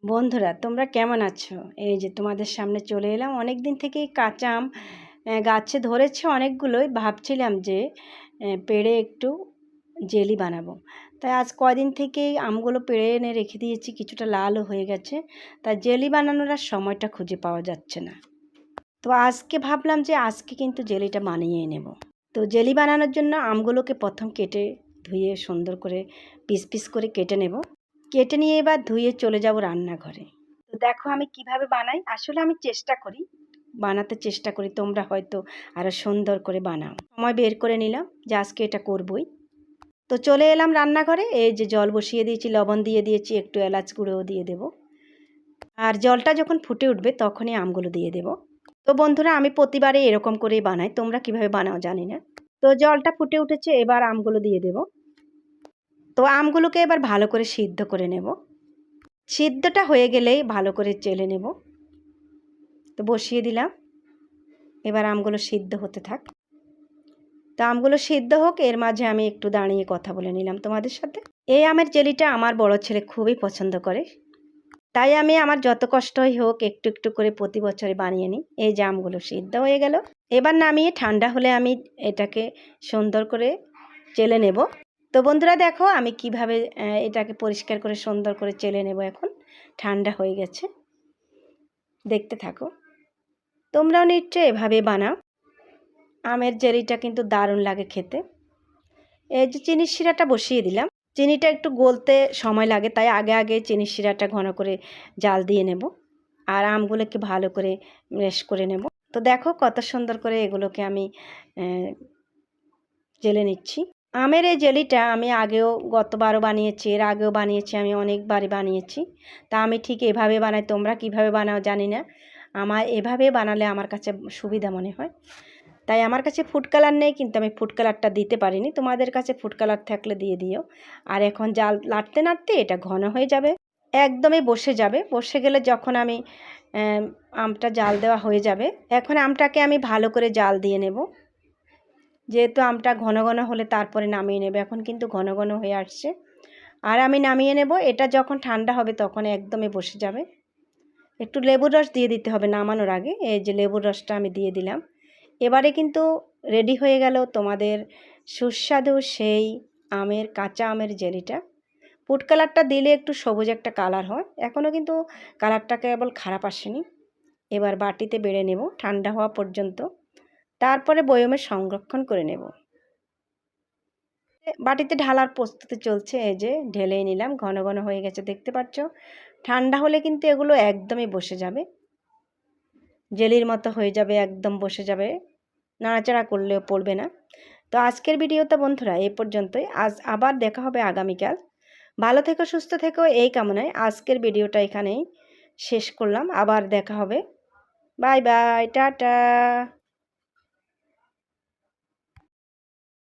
বন্ধুরা তোমরা কেমন আছো? এই যে তোমাদের সামনে চলে এলাম। অনেক দিন থেকেই কাঁচা আম গাছে ধরেছে অনেকগুলোই, ভাবছিলাম যে পেড়ে একটু জেলি বানাবো। তাই আজ কয়দিন থেকেই আমগুলো পেড়ে এনে রেখে দিয়েছি, কিছুটা লালও হয়ে গেছে। তাই জেলি বানানোর আর সময়টা খুঁজে পাওয়া যাচ্ছে না। তো আজকে ভাবলাম যে আজকে কিন্তু জেলিটা বানিয়ে নেব। তো জেলি বানানোর জন্য আমগুলোকে প্রথম কেটে ধুয়ে সুন্দর করে পিস পিস করে কেটে নেব। কেটে নিয়ে এবার ধুয়ে চলে যাব রান্নাঘরে। তো দেখো আমি কিভাবে বানাই। আসলে আমি বানাতে চেষ্টা করি, তোমরা হয়তো আরও সুন্দর করে বানাও। সময় বের করে নিলাম যে আজকে এটা করবই। তো চলে এলাম রান্নাঘরে। এই যে জল বসিয়ে দিয়েছি, লবণ দিয়ে দিয়েছি, একটু এলাচ গুঁড়োও দিয়ে দেব। আর জলটা যখন ফুটে উঠবে তখনই আমগুলো দিয়ে দেব। তো বন্ধুরা আমি প্রতিবারই এরকম করেই বানাই, তোমরা কিভাবে বানাও জানি না। তো জলটা ফুটে উঠেছে, এবার আমগুলো দিয়ে দেব। তো আমগুলোকে এবার ভালো করে সিদ্ধ করে নেব। সিদ্ধটা হয়ে গেলেই ভালো করে চেলে নেব। তো বসিয়ে দিলাম, এবার আমগুলো সিদ্ধ হতে থাক। তো আমগুলো সিদ্ধ হোক, এর মাঝে আমি একটু দাঁড়িয়ে কথা বলে নিলাম তোমাদের সাথে। এই আমের জেলিটা আমার বড় ছেলে খুবই পছন্দ করে, তাই আমি আমার যত কষ্টই হোক একটু একটু করে প্রতি বছরে বানিয়ে নিই। এই যে আমগুলো সিদ্ধ হয়ে গেল, এবার নামিয়ে ঠান্ডা হলে আমি এটাকে সুন্দর করে চেলে নেব। তো বন্ধুরা দেখো আমি কিভাবে এটাকে পরিষ্কার করে সুন্দর করে চেলে নেব। এখন ঠান্ডা হয়ে গেছে, দেখতে থাকো। তোমরাও নিশ্চয়ই এভাবে বানাও। আমের জেলিটা কিন্তু দারুণ লাগে খেতে। এই যে চিনির শিরাটা বসিয়ে দিলাম। চিনিটা একটু গলতে সময় লাগে, তাই আগে আগে চিনির শিরাটা ঘন করে জাল দিয়ে নেব। আর আমগুলোকে ভালো করে ম্যাশ করে নেব। তো দেখো কত সুন্দর করে এগুলোকে আমি জেলে নিচ্ছি। আমের এই জেলিটা আমি আগেও গতবারও বানিয়েছি, এর আগেও বানিয়েছি, আমি অনেকবারই বানিয়েছি। তা আমি ঠিক এভাবে বানাই, তোমরা কিভাবে বানাও জানি না। আমার এভাবে বানালে আমার কাছে সুবিধা মনে হয়। তাই আমার কাছে ফুড কালার নেই, কিন্তু আমি ফুড কালারটা দিতে পারিনি। তোমাদের কাছে ফুড কালার থাকলে দিয়ে দিও। আর এখন জাল নাড়তে নাড়তে এটা ঘন হয়ে যাবে, একদমই বসে যাবে। বসে গেলে যখন আমি আমটা জাল দেওয়া হয়ে যাবে, এখন আমটাকে আমি ভালো করে জাল দিয়ে নেব। যেহেতু আমটা ঘন ঘন হলে তারপরে নামিয়ে নেবে, এখন কিন্তু ঘন ঘন হয়ে আসছে। আর আমি নামিয়ে নেব। এটা যখন ঠান্ডা হবে তখন একদমই বসে যাবে। একটু লেবুর রস দিয়ে দিতে হবে নামানোর আগে। এই যে লেবুর রসটা আমি দিয়ে দিলাম। এবারে কিন্তু রেডি হয়ে গেল তোমাদের সুস্বাদু সেই কাঁচা আমের জেলিটা। ফুড কালারটা দিলে একটু সবুজ একটা কালার হয়, এখনও কিন্তু কালারটা কেবল খারাপ আসেনি। এবার বাটিতে বেড়ে নেব ঠান্ডা হওয়া পর্যন্ত, তারপরে বয়মে সংরক্ষণ করে নেব। বাটিতে ঢালার প্রস্তুতি চলছে। এই যে ঢেলেই নিলাম, ঘন ঘন হয়ে গেছে দেখতে পাচ্ছ। ঠান্ডা হলে কিন্তু এগুলো একদমই বসে যাবে, জেলির মতো হয়ে যাবে, একদম বসে যাবে, নাড়াচাড়া করলেও পড়বে না। তো আজকের ভিডিওটা বন্ধুরা এই পর্যন্তই। আজ আবার দেখা হবে আগামীকাল। ভালো থেকো, সুস্থ থেকো, এই কামনায় আজকের ভিডিওটা এখানেই শেষ করলাম। আবার দেখা হবে। Bye bye, tata.